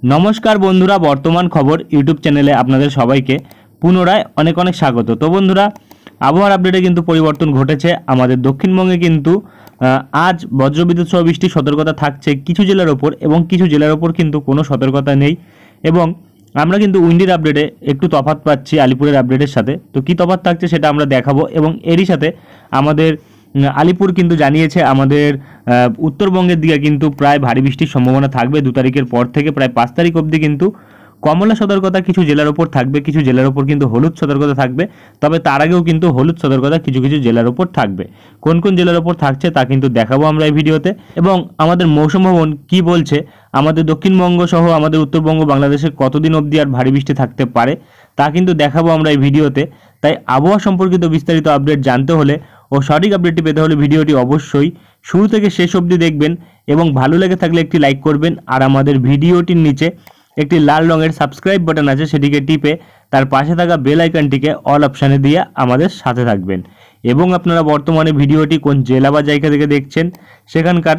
नमस्कार बंधुरा बर्तमान खबर यूट्यूब चैनेले आपनादेर सबाइके पुनराय अनेक अनेक स्वागत। तो बंधुरा आबहावार आपडेटे किन्तु परिवर्तन घटेছে আমাদের দক্ষিণবঙ্গে কিন্তু आज বজ্রবিদ্যুৎ সহ বৃষ্টির সতর্কতা থাকছে কিছু জেলার ওপর এবং কিছু জেলার ওপর কিন্তু কোনো সতর্কতা নেই এবং আমরা কিন্তু উইন্ডির আপডেটে একটু তফাৎ পাচ্ছি আলিপুরের আপডেটের সাথে। তো কী তফাৎ থাকছে সেটা আমরা দেখাবো এবং এরই সাথে আমাদের আলিপুর কিন্তু জানিয়েছে আমাদের উত্তরবঙ্গের দিকে কিন্তু প্রায় ভারী বৃষ্টির সম্ভাবনা থাকবে 2 তারিখের পর থেকে প্রায় 5 তারিখ অবধি কিন্তু কমলা সতর্কতা কিছু জেলার ওপর থাকবে, কিছু জেলার ওপর কিন্তু হলুদ সতর্কতা থাকবে। তবে তার আগেও কিন্তু হলুদ সতর্কতা কিছু কিছু জেলার ওপর থাকবে। কোন কোন জেলার ওপর থাকছে তা কিন্তু দেখাবো আমরা এই ভিডিওতে এবং আমাদের মৌসুম ভবন কি বলছে আমাদের দক্ষিণবঙ্গ সহ আমাদের উত্তরবঙ্গ বাংলাদেশে কতদিন অবধি আর ভারী বৃষ্টি থাকতে পারে তা কিন্তু দেখাবো আমরা এই ভিডিওতে। তাই আবহাওয়া সম্পর্কিত বিস্তারিত আপডেট জানতে হলে ও সঠিক আপডেটটি পেতে হলে ভিডিওটি অবশ্যই শুরু থেকে শেষ অবধি দেখবেন এবং ভালো লেগে থাকলে একটি লাইক করবেন আর আমাদের ভিডিওটির নিচে একটি লাল রঙের সাবস্ক্রাইব বাটন আছে সেটিকে টিপে তার পাশে থাকা বেল আইকনটিকে অল অপশানে দিয়ে আমাদের সাথে থাকবেন এবং আপনারা বর্তমানে ভিডিওটি কোন জেলা বা জায়গা থেকে দেখছেন সেখানকার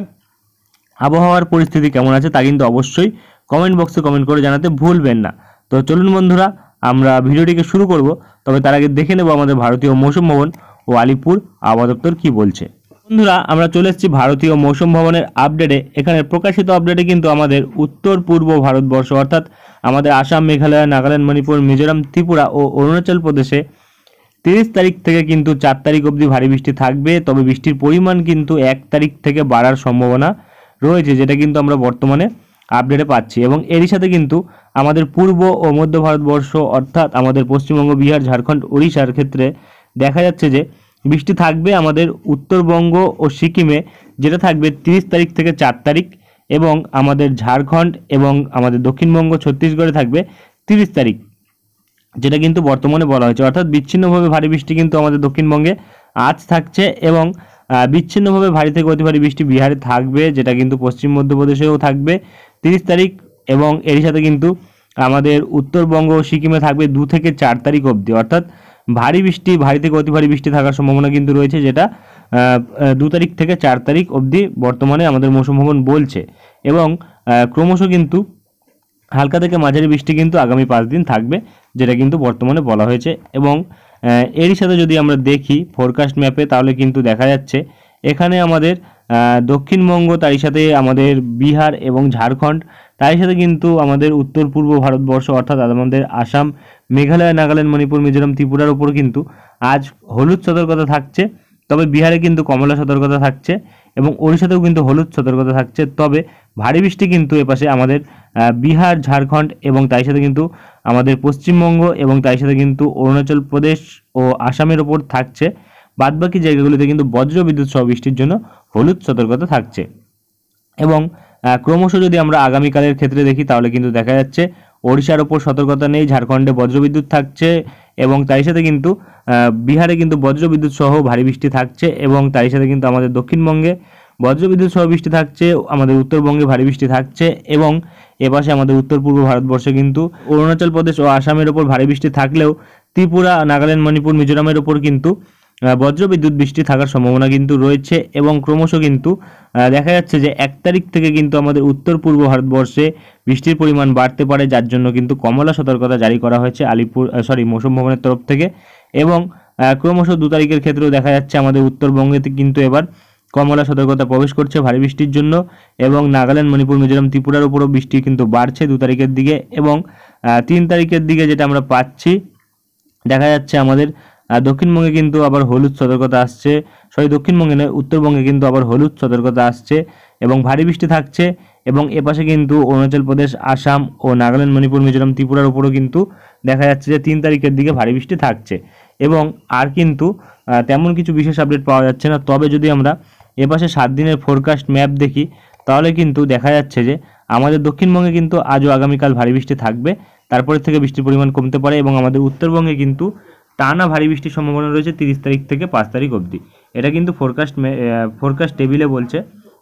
আবহাওয়ার পরিস্থিতি কেমন আছে তা কিন্তু অবশ্যই কমেন্ট বক্সে কমেন্ট করে জানাতে ভুলবেন না। তো চলুন বন্ধুরা আমরা ভিডিওটিকে শুরু করব, তবে তার আগে দেখে নেব আমাদের ভারতীয় মৌসুম ভবন ও আলিপুর আবহাওয়া দপ্তর কী বলছে। বন্ধুরা আমরা চলে এসেছি ভারতীয় মৌসুম ভবনের আপডেটে। এখানে প্রকাশিত আপডেটে কিন্তু আমাদের উত্তর পূর্ব ভারতবর্ষ অর্থাৎ আমাদের আসাম, মেঘালয়, নাগাল্যান্ড, মণিপুর, মিজোরাম, ত্রিপুরা ও অরুণাচল প্রদেশে 30 তারিখ থেকে কিন্তু 4 তারিখ অবধি ভারী বৃষ্টি থাকবে। তবে বৃষ্টির পরিমাণ কিন্তু 1 তারিখ থেকে বাড়ার সম্ভাবনা রয়েছে, যেটা কিন্তু আমরা বর্তমানে আপডেটে পাচ্ছি এবং এরই সাথে কিন্তু আমাদের পূর্ব ও মধ্য ভারতবর্ষ অর্থাৎ আমাদের পশ্চিমবঙ্গ, বিহার, ঝাড়খণ্ড, ওড়িশার ক্ষেত্রে দেখা যাচ্ছে যে বৃষ্টি থাকবে আমাদের উত্তরবঙ্গ ও সিকিমে, যেটা থাকবে 30 তারিখ থেকে 4 তারিখ এবং আমাদের ঝাড়খণ্ড এবং আমাদের দক্ষিণবঙ্গ ছত্তিশগড়ে থাকবে 30 তারিখ, যেটা কিন্তু বর্তমানে বলা হয়েছে। অর্থাৎ বিচ্ছিন্নভাবে ভারী বৃষ্টি কিন্তু আমাদের দক্ষিণবঙ্গে আজ থাকছে এবং বিচ্ছিন্নভাবে ভারী থেকে অতি ভারী বৃষ্টি বিহারে থাকবে, যেটা কিন্তু পশ্চিম মধ্যপ্রদেশেও থাকবে 30 তারিখ এবং এরই সাথে কিন্তু আমাদের উত্তরবঙ্গ ও সিকিমে থাকবে 2 থেকে 4 তারিখ অবধি। অর্থাৎ ভারী বৃষ্টি, ভারী থেকে অতি ভারী বৃষ্টি থাকার সম্ভাবনা কিন্তু রয়েছে, যেটা 2 তারিখ থেকে 4 তারিখ অবধি বর্তমানে আমাদের মৌসুম ভবন বলছে এবং ক্রমশ কিন্তু হালকা থেকে মাঝারি বৃষ্টি কিন্তু আগামী 5 দিন থাকবে, যেটা কিন্তু বর্তমানে বলা হয়েছে। এবং এরই সাথে যদি আমরা দেখি ফোরকাস্ট ম্যাপে তাহলে কিন্তু দেখা যাচ্ছে এখানে আমাদের দক্ষিণবঙ্গ, তারই সাথে আমাদের বিহার এবং ঝাড়খণ্ড, তারই সাথে কিন্তু আমাদের উত্তর পূর্ব ভারতবর্ষ অর্থাৎ আমাদের আসাম, মেঘালয়, নাগাল্যান্ড, মণিপুর, মিজোরাম, ত্রিপুরার উপর কিন্তু আজ হলুদ সতর্কতা থাকছে। তবে বিহারে কিন্তু কমলা সতর্কতা থাকছে এবং ওড়িশাতেও কিন্তু হলুদ সতর্কতা থাকছে। তবে ভারী বৃষ্টি কিন্তু এপাশে আমাদের বিহার, ঝাড়খণ্ড এবং তাই সাথে কিন্তু আমাদের পশ্চিমবঙ্গ এবং তাই সাথে কিন্তু অরুণাচল প্রদেশ ও আসামের ওপর থাকছে। বাদবাকি জায়গাগুলিতে কিন্তু বজ্রবিদ্যুৎ সহ বৃষ্টির জন্য হলুদ সতর্কতা থাকছে এবং ক্রমশ যদি আমরা আগামীকালের ক্ষেত্রে দেখি তাহলে কিন্তু দেখা যাচ্ছে ওড়িশার ওপর সতর্কতা নেই, ঝাড়খণ্ডে বজ্রবিদ্যুৎ থাকছে এবং তাই সাথে কিন্তু বিহারে কিন্তু বজ্রবিদ্যুৎ সহ ভারী বৃষ্টি থাকছে এবং তাই সাথে কিন্তু আমাদের দক্ষিণবঙ্গে বজ্রবিদ্যুৎ সহ বৃষ্টি থাকছে, আমাদের উত্তরবঙ্গে ভারী বৃষ্টি থাকছে এবং এপাশে আমাদের উত্তর পূর্ব ভারতবর্ষে কিন্তু অরুণাচল প্রদেশ ও আসামের ওপর ভারী বৃষ্টি থাকলেও ত্রিপুরা, নাগাল্যান্ড, মণিপুর, মিজোরামের ওপর কিন্তু বজ্রবিদ্যুৎ বৃষ্টি থাকার সম্ভাবনা কিন্তু রয়েছে এবং ক্রমশ কিন্তু দেখা যাচ্ছে যে 1 তারিখ থেকে কিন্তু আমাদের উত্তর পূর্ব ভারতবর্ষে বৃষ্টির পরিমাণ বাড়তে পারে, যার জন্য কিন্তু কমলা সতর্কতা জারি করা হয়েছে মৌসুম ভবনের তরফ থেকে এবং ক্রমশ 2 তারিখের ক্ষেত্রেও দেখা যাচ্ছে আমাদের উত্তরবঙ্গেতে কিন্তু এবার কমলা সতর্কতা প্রবেশ করছে ভারী বৃষ্টির জন্য এবং নাগাল্যান্ড, মণিপুর, মিজোরাম, ত্রিপুরার উপরও বৃষ্টি কিন্তু বাড়ছে 2 তারিখের দিকে এবং 3 তারিখের দিকে যেটা আমরা পাচ্ছি দেখা যাচ্ছে আমাদের দক্ষিণবঙ্গে কিন্তু আবার হলুদ সতর্কতা আসছে, দক্ষিণবঙ্গে নয় উত্তরবঙ্গে কিন্তু আবার হলুদ সতর্কতা আসছে এবং ভারী বৃষ্টি থাকছে এবং এপাশে কিন্তু অরুণাচল প্রদেশ, আসাম ও নাগাল্যান্ড, মণিপুর, মিজোরাম, ত্রিপুরার উপরও কিন্তু দেখা যাচ্ছে যে 3 তারিখের দিকে ভারী বৃষ্টি থাকছে এবং আর কিন্তু তেমন কিছু বিশেষ আপডেট পাওয়া যাচ্ছে না। তবে যদি আমরা এপাশে 7 দিনের ফোরকাস্ট ম্যাপ দেখি তাহলে কিন্তু দেখা যাচ্ছে যে আমাদের দক্ষিণবঙ্গে কিন্তু আজও আগামীকাল ভারী বৃষ্টি থাকবে, তারপরে থেকে বৃষ্টির পরিমাণ কমতে পারে এবং আমাদের উত্তরবঙ্গে কিন্তু টানা ভারী বৃষ্টির সম্ভাবনা রয়েছে 30 তারিখ থেকে 5 তারিখ অবধি। এটা কিন্তু ফোরকাস্ট টেবিলে বলছে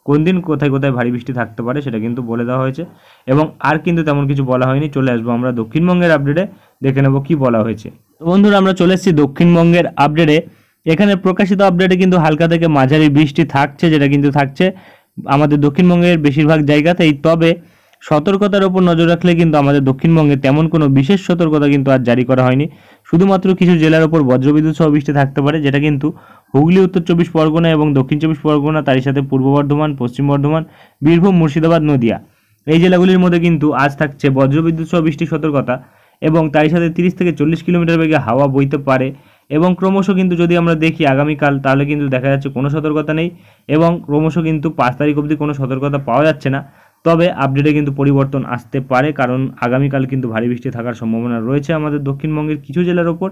কোন দিন কোথায় কোথায় ভারী বৃষ্টি থাকতে পারে সেটা কিন্তু বলে দেওয়া হয়েছে এবং আর কিন্তু তেমন কিছু বলা হয়নি। চলে আসবো আমরা দক্ষিণবঙ্গের আপডেটে, দেখে নেব কি বলা হয়েছে। তো বন্ধুরা আমরা চলে এসেছি দক্ষিণবঙ্গের আপডেটে। এখানে প্রকাশিত আপডেটে কিন্তু হালকা থেকে মাঝারি বৃষ্টি থাকছে, যেটা কিন্তু থাকছে আমাদের দক্ষিণবঙ্গের বেশিরভাগ জায়গাতেই। তবে সতর্কতার উপর নজর রাখলে কিন্তু আমাদের দক্ষিণবঙ্গে তেমন কোনো বিশেষ সতর্কতা কিন্তু আজ জারি করা হয়নি। শুধুমাত্র কিছু জেলার ওপর বজ্রবিদ্যুৎ সহ বৃষ্টি থাকতে পারে, যেটা কিন্তু হুগলি, উত্তর চব্বিশ পরগনা এবং দক্ষিণ চব্বিশ পরগনা, তারই সাথে পূর্ব বর্ধমান, পশ্চিম বর্ধমান, বীরভূম, মুর্শিদাবাদ, নদিয়া, এই জেলাগুলির মধ্যে কিন্তু আজ থাকছে বজ্রবিদ্যুৎ সহ বৃষ্টির সতর্কতা এবং তারই সাথে 30 থেকে 40 কিলোমিটার বেগে হাওয়া বইতে পারে। এবং ক্রমশ কিন্তু যদি আমরা দেখি আগামীকাল, তাহলে কিন্তু দেখা যাচ্ছে কোনো সতর্কতা নেই এবং ক্রমশ কিন্তু 5 তারিখ অবধি কোনো সতর্কতা পাওয়া যাচ্ছে না। তবে আপডেটে কিন্তু পরিবর্তন আসতে পারে, কারণ আগামীকাল কিন্তু ভারী বৃষ্টি থাকার সম্ভাবনা রয়েছে আমাদের দক্ষিণবঙ্গের কিছু জেলার ওপর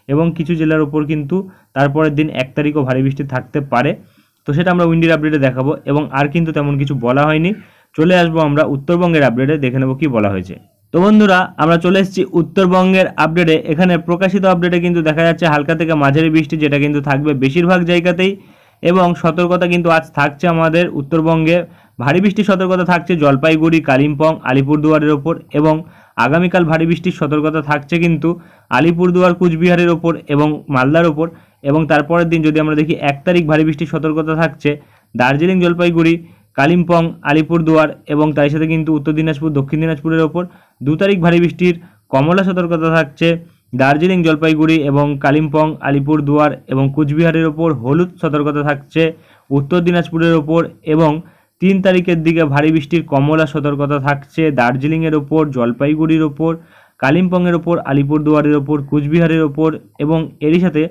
এবং কিছু জেলার ওপর কিন্তু তারপরের দিন 1 তারিখও ভারী বৃষ্টি থাকতে পারে। তো সেটা আমরা উইন্ডির আপডেটে দেখাবো এবং আর কিন্তু তেমন কিছু বলা হয়নি। চলে আসবো আমরা উত্তরবঙ্গের আপডেটে, দেখে নেবো কি বলা হয়েছে। তো বন্ধুরা, আমরা চলে এসেছি উত্তরবঙ্গের আপডেটে। এখানে প্রকাশিত আপডেটে কিন্তু দেখা যাচ্ছে হালকা থেকে মাঝারি বৃষ্টি, যেটা কিন্তু থাকবে বেশিরভাগ জায়গাতেই এবং সতর্কতা কিন্তু আজ থাকছে আমাদের উত্তরবঙ্গে। ভারী বৃষ্টির সতর্কতা থাকছে জলপাইগুড়ি, কালিম্পং, আলিপুরদুয়ারের ওপর এবং আগামীকাল ভারী বৃষ্টির সতর্কতা থাকছে কিন্তু আলিপুরদুয়ার, কুচবিহারের ওপর এবং মালদার ওপর। এবং তারপরের দিন যদি আমরা দেখি 1 তারিখ ভারী বৃষ্টির সতর্কতা থাকছে দার্জিলিং, জলপাইগুড়ি, কালিম্পং, আলিপুরদুয়ার এবং তার সাথে কিন্তু উত্তর দিনাজপুর, দক্ষিণ দিনাজপুরের ওপর। 2 তারিখ ভারী বৃষ্টির কমলা সতর্কতা থাকছে দার্জিলিং, জলপাইগুড়ি এবং কালিম্পং, আলিপুরদুয়ার এবং কুচবিহারের ওপর। হলুদ সতর্কতা থাকছে উত্তর দিনাজপুরের ওপর এবং 3 তারিখের দিকে ভারী বৃষ্টির কমলা সতর্কতা থাকছে দার্জিলিংয়ের ওপর, জলপাইগুড়ির ওপর, কালিম্পংয়ের ওপর, আলিপুরদুয়ারের ওপর, কুচবিহারের ওপর এবং এরই সাথে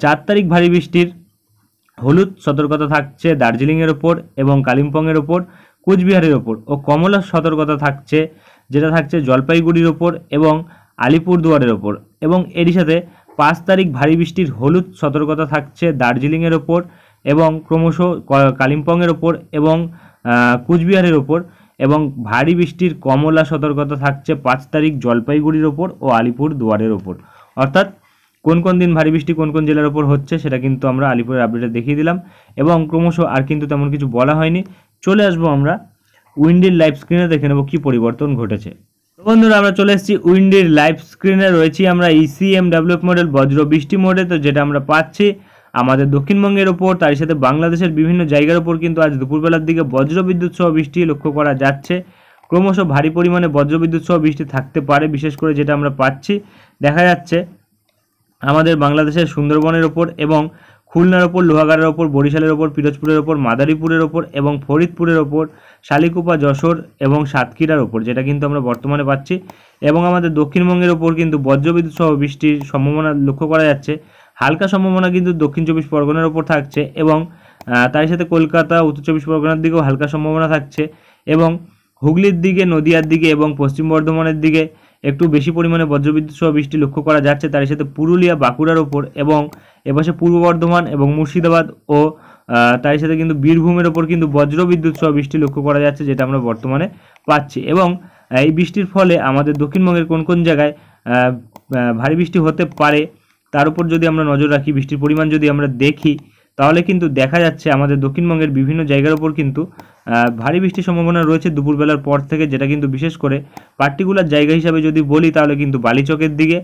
4 তারিখ ভারী বৃষ্টির হলুদ সতর্কতা থাকছে দার্জিলিংয়ের ওপর এবং কালিম্পংয়ের ওপর, কুচবিহারের ওপর ও কমলা সতর্কতা থাকছে, যেটা থাকছে জলপাইগুড়ির ওপর এবং আলিপুরদুয়ারের ওপর। এবং এরই সাথে 5 তারিখ ভারী বৃষ্টির হলুদ সতর্কতা থাকছে দার্জিলিংয়ের ওপর এবং ক্রমশ কালিম্পংয়ের ওপর এবং কুচবিহারের ওপর এবং ভারী বৃষ্টির কমলা সতর্কতা থাকছে 5 তারিখ জলপাইগুড়ির ওপর ও আলিপুরদুয়ারের ওপর। অর্থাৎ কোন কোন দিন ভারী বৃষ্টি কোন কোন জেলার ওপর হচ্ছে সেটা কিন্তু আমরা আলিপুরের আপডেটে দেখিয়ে দিলাম এবং ক্রমশ আর কিন্তু তেমন কিছু বলা হয়নি। চলে আসবো আমরা উইন্ডির লাইভ স্ক্রিনে, দেখে নেবো কি পরিবর্তন ঘটেছে। তো বন্ধুরা, আমরা চলে এসেছি উইন্ডির লাইভ স্ক্রিনে। রয়েছি আমরা ECMWF মডেল বজ্র বৃষ্টি মোডে। তো যেটা আমরা পাচ্ছি আমাদের দক্ষিণবঙ্গের ওপর, তার সাথে বাংলাদেশের বিভিন্ন জায়গার ওপর কিন্তু আজ দুপুরবেলার দিকে বজ্রবিদ্যুৎ সহ বৃষ্টি লক্ষ্য করা যাচ্ছে। ক্রমশ ভারী পরিমাণে বজ্রবিদ্যুৎ সহ বৃষ্টি থাকতে পারে, বিশেষ করে যেটা আমরা পাচ্ছি দেখা যাচ্ছে আমাদের বাংলাদেশের সুন্দরবনের ওপর এবং খুলনার ওপর, লোহাগাড়ার ওপর, বরিশালের ওপর, পিরোজপুরের ওপর, মাদারীপুরের ওপর এবং ফরিদপুরের ওপর, শালিকুপা, যশোর এবং সাতক্ষীরার ওপর, যেটা কিন্তু আমরা বর্তমানে পাচ্ছি। এবং আমাদের দক্ষিণবঙ্গের ওপর কিন্তু বজ্রবিদ্যুৎ সহ বৃষ্টির সম্ভাবনা লক্ষ্য করা যাচ্ছে। হালকা সম্ভাবনা কিন্তু দক্ষিণ চব্বিশ পরগনার ওপর থাকছে এবং তার সাথে কলকাতা, উত্তর চব্বিশ পরগনার দিকেও হালকা সম্ভাবনা থাকছে এবং হুগলির দিকে, নদিয়ার দিকে এবং পশ্চিম বর্ধমানের দিকে একটু বেশি পরিমাণে বজ্রবিদ্যুৎ সহ বৃষ্টি লক্ষ্য করা যাচ্ছে। তার সাথে পুরুলিয়া, বাঁকুড়ার ওপর এবং এপাশে পূর্ব বর্ধমান এবং মুর্শিদাবাদ ও তার সাথে কিন্তু বীরভূমের ওপর কিন্তু বজ্রবিদ্যুৎ সহ বৃষ্টি লক্ষ্য করা যাচ্ছে, যেটা আমরা বর্তমানে পাচ্ছি। এবং এই বৃষ্টির ফলে আমাদের দক্ষিণবঙ্গের কোন কোন জায়গায় ভারী বৃষ্টি হতে পারে তার উপর যদি আমরা নজর রাখি, বৃষ্টির পরিমাণ যদি আমরা দেখি, তাহলে কিন্তু দেখা যাচ্ছে আমাদের দক্ষিণবঙ্গের বিভিন্ন জায়গার উপর কিন্তু ভারী বৃষ্টির সম্ভাবনা রয়েছে দুপুরবেলার পর থেকে, যেটা কিন্তু বিশেষ করে পার্টিকুলার জায়গা হিসাবে যদি বলি তাহলে কিন্তু বালিচকের দিকে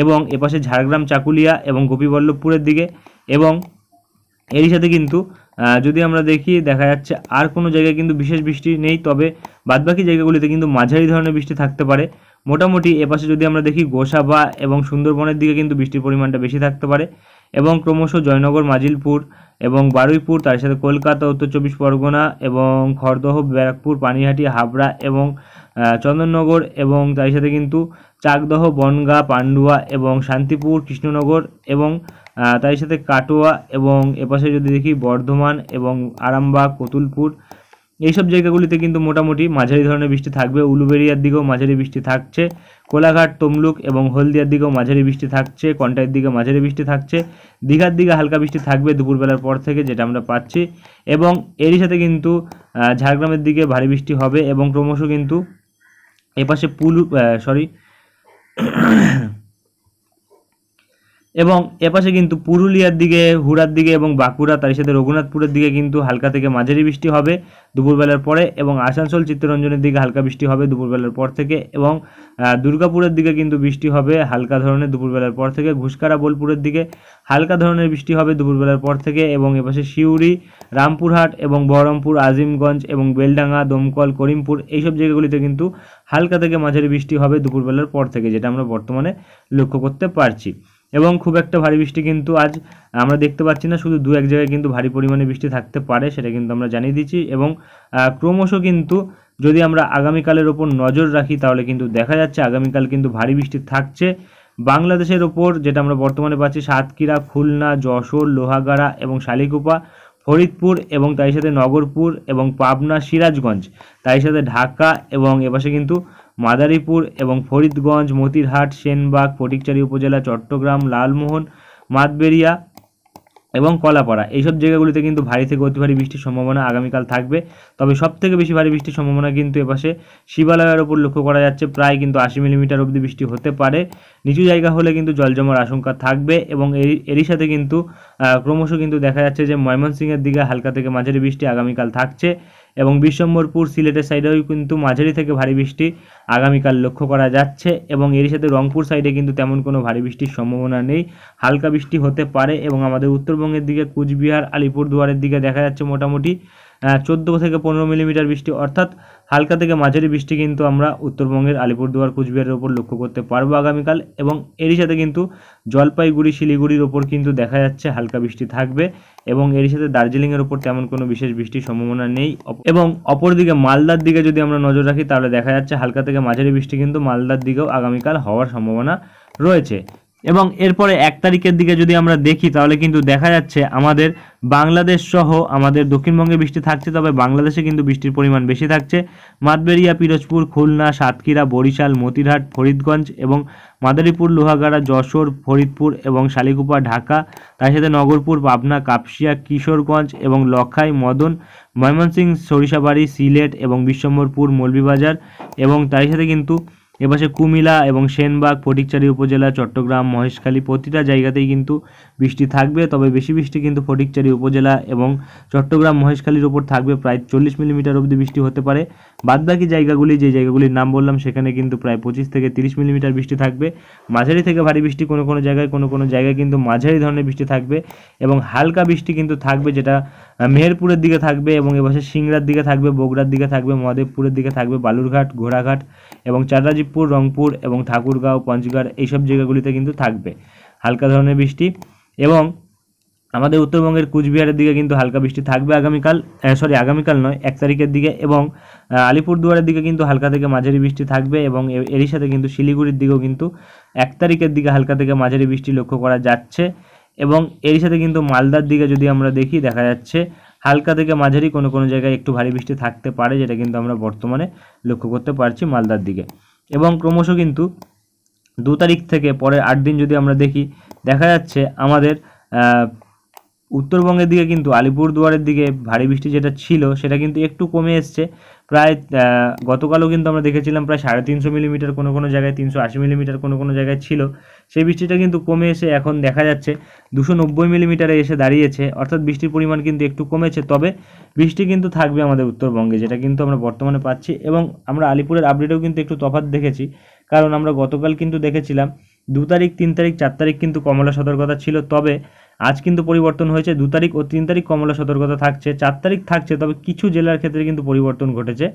এবং এপাশে ঝাড়গ্রাম, চাকুলিয়া এবং গোপীবল্লভপুরের দিকে। এবং এরই সাথে কিন্তু যদি আমরা দেখি দেখা যাচ্ছে আর কোনো জায়গায় কিন্তু বিশেষ বৃষ্টি নেই, তবে বাদবাকি জায়গাগুলিতে কিন্তু মাঝারি ধরনের বৃষ্টি থাকতে পারে। মোটামুটি এপাশে যদি আমরা দেখি গোসাবা এবং সুন্দরবনের দিকে কিন্তু বৃষ্টির পরিমাণটা বেশি থাকতে পারে এবং ক্রমশ জয়নগর, মাজিলপুর এবং বারুইপুর, তার সাথে কলকাতা, উত্তর চব্বিশ পরগনা এবং খড়দহ, ব্যারাকপুর, পানিহাটি, হাবড়া এবং চন্দননগর এবং তার সাথে কিন্তু চাকদহ, বনগাঁ, পান্ডুয়া এবং শান্তিপুর, কৃষ্ণনগর এবং তার সাথে কাটোয়া এবং এপাশে যদি দেখি বর্ধমান এবং আরামবাগ, কতুলপুর, এইসব জায়গাগুলিতে কিন্তু মোটামুটি মাঝারি ধরনের বৃষ্টি থাকবে। উলুবেড়িয়ার দিকেও মাঝারি বৃষ্টি থাকছে, কোলাঘাট, তমলুক এবং হলদিয়ার দিকেও মাঝারি বৃষ্টি থাকছে, কন্টাইয়ের দিকে মাঝারি বৃষ্টি থাকছে, দীঘার দিকে হালকা বৃষ্টি থাকবে দুপুরবেলার পর থেকে, যেটা আমরা পাচ্ছি। এবং এরই সাথে কিন্তু ঝাড়গ্রামের দিকে ভারী বৃষ্টি হবে এবং ক্রমশ কিন্তু এপাশে এবং এপাশে কিন্তু পুরুলিয়ার দিকে, হুড়ার দিকে এবং বাঁকুড়া, তার সাথে রঘুনাথপুরের দিকে কিন্তু হালকা থেকে মাঝারি বৃষ্টি হবে দুপুরবেলার পরে, এবং আসানসোল চিত্তরঞ্জনের দিকে হালকা বৃষ্টি হবে দুপুরবেলার পর থেকে, এবং দুর্গাপুরের দিকে কিন্তু বৃষ্টি হবে হালকা ধরনের দুপুরবেলার পর থেকে, ঘুষকারা বোলপুরের দিকে হালকা ধরনের বৃষ্টি হবে দুপুরবেলার পর থেকে, এবং এপাশে সিউড়ি, রামপুরহাট এবং বহরমপুর, আজিমগঞ্জ এবং বেলডাঙ্গা, দমকল, করিমপুর এইসব জায়গাগুলিতে কিন্তু হালকা থেকে মাঝারি বৃষ্টি হবে দুপুরবেলার পর থেকে, যেটা আমরা বর্তমানে লক্ষ্য করতে পারছি। এবং খুব একটা ভারী বৃষ্টি কিন্তু আজ আমরা দেখতে পাচ্ছি না, শুধু দু এক জায়গায় কিন্তু ভারী পরিমাণে বৃষ্টি থাকতে পারে, সেটা কিন্তু আমরা জানিয়ে দিচ্ছি। এবং ক্রমশ কিন্তু যদি আমরা আগামীকালের ওপর নজর রাখি তাহলে কিন্তু দেখা যাচ্ছে আগামীকাল কিন্তু ভারী বৃষ্টি থাকছে বাংলাদেশের ওপর, যেটা আমরা বর্তমানে পাচ্ছি সাতক্ষীরা, খুলনা, যশোর, লোহাগাড়া এবং শালিকুপা, ফরিদপুর এবং তার সাথে নগরপুর এবং পাবনা, সিরাজগঞ্জ, তার সাথে ঢাকা এবং এপাশে কিন্তু মাদারীপুর এবং ফরিদগঞ্জ, মতিরহাট, সেনবাগ, ফটিকচারী উপজেলা, চট্টগ্রাম, লালমোহন, মাতবেরিয়া এবং কলাপাড়া এইসব জায়গাগুলিতে কিন্তু ভারী থেকে অতি ভারী বৃষ্টির সম্ভাবনা আগামীকাল থাকবে। তবে সবথেকে বেশি ভারী বৃষ্টির সম্ভাবনা কিন্তু এপাশে শিবালয়ের ওপর লক্ষ্য করা যাচ্ছে, প্রায় কিন্তু 80 মিলিমিটার অবধি বৃষ্টি হতে পারে। নিচু জায়গা হলে কিন্তু জল জমার আশঙ্কা থাকবে, এবং এরই সাথে কিন্তু ক্রমশ কিন্তু দেখা যাচ্ছে যে ময়মনসিংহের দিকে হালকা থেকে মাঝারি বৃষ্টি আগামীকাল থাকছে, এবং বিশ্বম্বরপুর, সিলেটের সাইডেও কিন্তু মাঝারি থেকে ভারী বৃষ্টি আগামীকাল লক্ষ্য করা যাচ্ছে, এবং এরই সাথে রংপুর সাইডে কিন্তু তেমন কোনো ভারী বৃষ্টির সম্ভাবনা নেই, হালকা বৃষ্টি হতে পারে। এবং আমাদের উত্তরবঙ্গের দিকে কুচবিহার, আলিপুরদুয়ারের দিকে দেখা যাচ্ছে মোটামুটি 14 থেকে 15 মিলিমিটার বৃষ্টি, অর্থাৎ হালকা থেকে মাঝারি বৃষ্টি কিন্তু আমরা উত্তরবঙ্গের আলিপুরদুয়ার, কুচবিহারের ওপর লক্ষ্য করতে পারবো আগামীকাল। এবং এরই সাথে কিন্তু জলপাইগুড়ি, শিলিগুড়ির ওপর কিন্তু দেখা যাচ্ছে হালকা বৃষ্টি থাকবে, এবং এরই সাথে দার্জিলিংয়ের ওপর তেমন কোনো বিশেষ বৃষ্টির সম্ভাবনা নেই। এবং অপরদিকে মালদার দিকে যদি আমরা নজর রাখি তাহলে দেখা যাচ্ছে হালকা থেকে মাঝারি বৃষ্টি কিন্তু মালদার দিকেও আগামীকাল হওয়ার সম্ভাবনা রয়েছে। এবং এরপরে 1 তারিখের দিকে যদি আমরা দেখি তাহলে কিন্তু দেখা যাচ্ছে আমাদের বাংলাদেশ সহ আমাদের দক্ষিণবঙ্গে বৃষ্টি থাকছে, তবে বাংলাদেশে কিন্তু বৃষ্টির পরিমাণ বেশি থাকছে। মাতবেরিয়া, পিরোজপুর, খুলনা, সাতক্ষীরা, বরিশাল, মতিরহাট, ফরিদগঞ্জ এবং মাদারীপুর, লোহাগাড়া, যশোর, ফরিদপুর এবং শালিকুপা, ঢাকা, তার সাথে নগরপুর, পাবনা, কাপসিয়া, কিশোরগঞ্জ এবং লখাই, মদন, ময়মনসিংহ, সরিষাবাড়ি, সিলেট এবং বিশ্বম্বরপুর, মৌলভীবাজার এবং তার সাথে কিন্তু এপাশে কুমিল্লা এবং সেনবাগ, ফটিকচারী উপজেলা, চট্টগ্রাম, মহেশখালী প্রতিটা জায়গাতেই কিন্তু বৃষ্টি থাকবে। তবে বেশি বৃষ্টি কিন্তু ফটিকচারী উপজেলা এবং চট্টগ্রাম, মহেশখালীর উপর থাকবে, প্রায় 40 মিলিমিটার অবধি বৃষ্টি হতে পারে। বাদবাকি জায়গাগুলি, যে জায়গাগুলির নাম বললাম, সেখানে কিন্তু প্রায় 25 থেকে 30 মিলিমিটার বৃষ্টি থাকবে। মাঝারি থেকে ভারী বৃষ্টি কোনো কোনো জায়গায় কিন্তু মাঝারি ধরনের বৃষ্টি থাকবে, এবং হালকা বৃষ্টি কিন্তু থাকবে, যেটা মেহেরপুরের দিকে থাকবে এবং এপাশে সিংড়ার দিকে থাকবে, বগুড়ার দিকে থাকবে, মহাদেবপুরের দিকে থাকবে, বালুরঘাট, ঘোড়াঘাট এবং চাটরাজিপুর, রংপুর এবং ঠাকুরগাঁও, পঞ্চগড় এইসব জায়গাগুলিতে কিন্তু থাকবে হালকা ধরনের বৃষ্টি। এবং আমাদের উত্তরবঙ্গের কুচবিহারের দিকে কিন্তু হালকা বৃষ্টি থাকবে আগামীকাল নয়, 1 তারিখের দিকে, এবং আলিপুরদুয়ারের দিকে কিন্তু হালকা থেকে মাঝারি বৃষ্টি থাকবে, এবং এরই সাথে কিন্তু শিলিগুড়ির দিকেও কিন্তু 1 তারিখের দিকে হালকা থেকে মাঝারি বৃষ্টি লক্ষ্য করা যাচ্ছে। এবং এরই সাথে কিন্তু মালদার দিকে যদি আমরা দেখি দেখা যাচ্ছে হালকা থেকে মাঝারি কোনো কোনো জায়গায় একটু ভারী বৃষ্টি থাকতে পারে, যেটা কিন্তু আমরা বর্তমানে লক্ষ্য করতে পারছি মালদার দিকে। এবং ক্রমশ কিন্তু 2 তারিখ থেকে পরের 8 দিন যদি আমরা দেখি দেখা যাচ্ছে আমাদের উত্তরবঙ্গের দিকে কিন্তু আলিপুরদুয়ারের দিকে ভারী বৃষ্টি যেটা ছিল সেটা কিন্তু একটু কমে এসছে, প্রায় গতকালও কিন্তু আমরা দেখেছিলাম প্রায় 350 মিলিমিটার, কোনো কোনো জায়গায় 380 মিলিমিটার কোনো কোনো জায়গায় ছিল, সেই বৃষ্টিটা কিন্তু কমে এসে এখন দেখা যাচ্ছে 290 মিলিমিটারে এসে দাঁড়িয়েছে, অর্থাৎ বৃষ্টির পরিমাণ কিন্তু একটু কমেছে। তবে বৃষ্টি কিন্তু থাকবে আমাদের উত্তরবঙ্গে, যেটা কিন্তু আমরা বর্তমানে পাচ্ছি। এবং আমরা আলিপুরের আপডেটেও কিন্তু একটু তফাৎ দেখেছি, কারণ আমরা গতকাল কিন্তু দেখেছিলাম 2 তারিখ, 3 তারিখ, 4 তারিখ কিন্তু কমলা সতর্কতা ছিল, তবে আজ কিন্তু পরিবর্তন হয়েছে। 2 তারিখ ও 3 তারিখ কমলা সতর্কতা থাকছে, 4 তারিখ থাকছে, তবে কিছু জেলার ক্ষেত্রে কিন্তু পরিবর্তন ঘটেছে,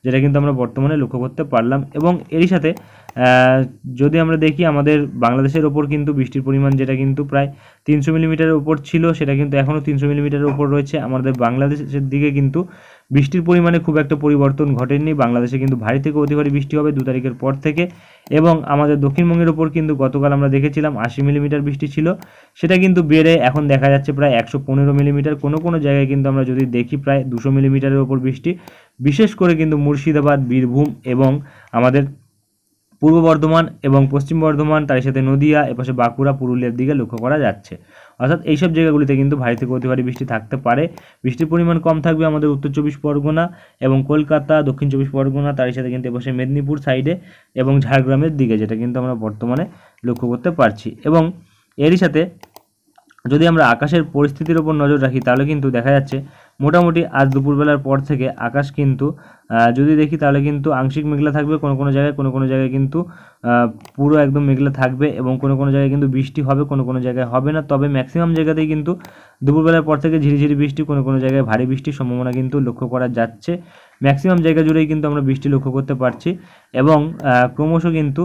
যেটা কিন্তু আমরা বর্তমানে লক্ষ্য করতে পারলাম। এবং এরই সাথে যদি আমরা দেখি আমাদের বাংলাদেশের ওপর কিন্তু বৃষ্টির পরিমাণ যেটা কিন্তু প্রায় 300 মিলিমিটারের উপর ছিল, সেটা কিন্তু এখনও 300 মিলিমিটারের উপর রয়েছে। আমাদের বাংলাদেশের দিকে কিন্তু বৃষ্টির পরিমাণে খুব একটা পরিবর্তন ঘটেনি, বাংলাদেশে কিন্তু ভারী থেকে অতি ভারী বৃষ্টি হবে 2 তারিখের পর থেকে। এবং আমাদের দক্ষিণবঙ্গের ওপর কিন্তু গতকাল আমরা দেখেছিলাম 80 মিলিমিটার বৃষ্টি ছিল, সেটা কিন্তু বেড়ে এখন দেখা যাচ্ছে প্রায় 115 মিলিমিটার, কোনো কোনো জায়গায় কিন্তু আমরা যদি দেখি প্রায় 200 মিলিমিটারের ওপর বৃষ্টি, বিশেষ করে কিন্তু মুর্শিদাবাদ, বীরভূম এবং আমাদের পূর্ব বর্ধমান এবং পশ্চিম বর্ধমান, তার সাথে নদিয়া, এপাশে বাঁকুড়া, পুরুলিয়ার দিকে লক্ষ্য করা যাচ্ছে। অর্থাৎ এইসব জায়গাগুলিতে কিন্তু ভারী থেকে অতি ভারী বৃষ্টি থাকতে পারে। বৃষ্টির পরিমাণ কম থাকবে আমাদের উত্তর 24 পরগনা এবং কলকাতা, দক্ষিণ 24 পরগনা, তার সাথে কিন্তু এপাশে মেদিনীপুর সাইডে এবং ঝাড়গ্রামের দিকে, যেটা কিন্তু আমরা বর্তমানে লক্ষ্য করতে পারছি। এবং এরই সাথে যদি আমরা আকাশের পরিস্থিতির উপর নজর রাখি তাহলে কিন্তু দেখা যাচ্ছে মোটামুটি আজ দুপুরবেলার পর থেকে আকাশ কিন্তু যদি দেখি তাহলে কিন্তু আংশিক মেঘলা থাকবে, কোনো জায়গায় কিন্তু পুরো একদম মেঘলা থাকবে এবং কোনো জায়গায় কিন্তু বৃষ্টি হবে, কোনো জায়গায় হবে না। তবে ম্যাক্সিমাম জায়গাতেই কিন্তু দুপুরবেলার পর থেকে ঝিরিঝিরি বৃষ্টি, কোনো জায়গায় ভারী বৃষ্টির সম্ভাবনা কিন্তু লক্ষ্য করা যাচ্ছে। ম্যাক্সিমাম জায়গা জুড়েই কিন্তু আমরা বৃষ্টি লক্ষ্য করতে পারছি এবং ক্রমশ কিন্তু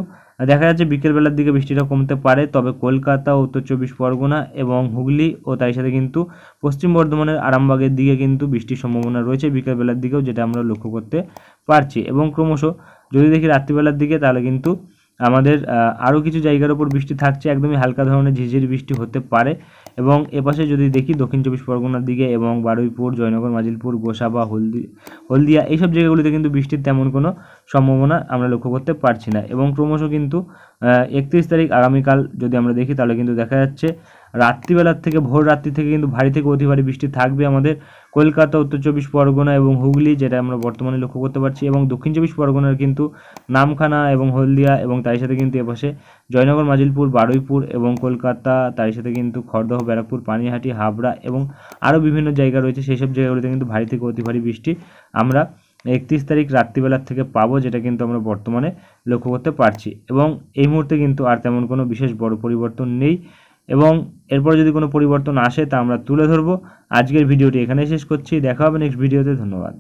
দেখা যাচ্ছে বিকেলবেলার দিকে বৃষ্টিটা কমতে পারে। তবে কলকাতা, উত্তর চব্বিশ পরগনা এবং হুগলি ও তার সাথে কিন্তু পশ্চিম বর্ধমানের আরামবাগের দিকে কিন্তু বৃষ্টির সম্ভাবনা রয়েছে বিকেলবেলার দিকেও, যেটা আমরা লক্ষ্য করতে পারছি। এবং ক্রমশ যদি দেখি রাত্রিবেলার দিকে তাহলে কিন্তু আমাদের আরও কিছু জায়গার উপর বৃষ্টি থাকছে, একদমই হালকা ধরনের ঝিরঝিরি বৃষ্টি হতে পারে। এবং এপাশে যদি দেখি দক্ষিণ চব্বিশ পরগনার দিকে এবং বারুইপুর, জয়নগর, মাজিলপুর, গোসাবা, হলদিয়া এইসব জায়গাগুলিতে কিন্তু বৃষ্টির তেমন কোনো সম্ভাবনা আমরা লক্ষ্য করতে পারছি না। এবং ক্রমশ কিন্তু 31 তারিখ আগামীকাল যদি আমরা দেখি তাহলে কিন্তু দেখা যাচ্ছে রাত্রিবেলার থেকে ভোর রাত্রি থেকে কিন্তু ভারী থেকে অতি ভারী বৃষ্টি থাকবে আমাদের কলকাতা, উত্তর চব্বিশ পরগনা এবং হুগলি, যেটা আমরা বর্তমানে লক্ষ্য করতে পারছি। এবং দক্ষিণ চব্বিশ পরগনার কিন্তু নামখানা এবং হলদিয়া এবং তার সাথে কিন্তু এপাশে জয়নগর, মাজিলপুর, বারুইপুর এবং কলকাতা, তার সাথে কিন্তু খড়দহ, ব্যারাকপুর, পানিহাটি, হাবড়া এবং আরও বিভিন্ন জায়গা রয়েছে, সেই সব জায়গাগুলিতে কিন্তু ভারী থেকে অতি ভারী বৃষ্টি আমরা 31 তারিখ রাত্রিবেলার থেকে পাবো, যেটা কিন্তু আমরা বর্তমানে লক্ষ্য করতে পারছি। এবং এই মুহূর্তে কিন্তু আর তেমন কোনো বিশেষ বড় পরিবর্তন নেই এবং এরপর যদি কোনো পরিবর্তন আসে তা আমরা তুলে ধরবো। আজকের ভিডিওটি এখানেই শেষ করছি, দেখা হবে নেক্সট ভিডিওতে। ধন্যবাদ।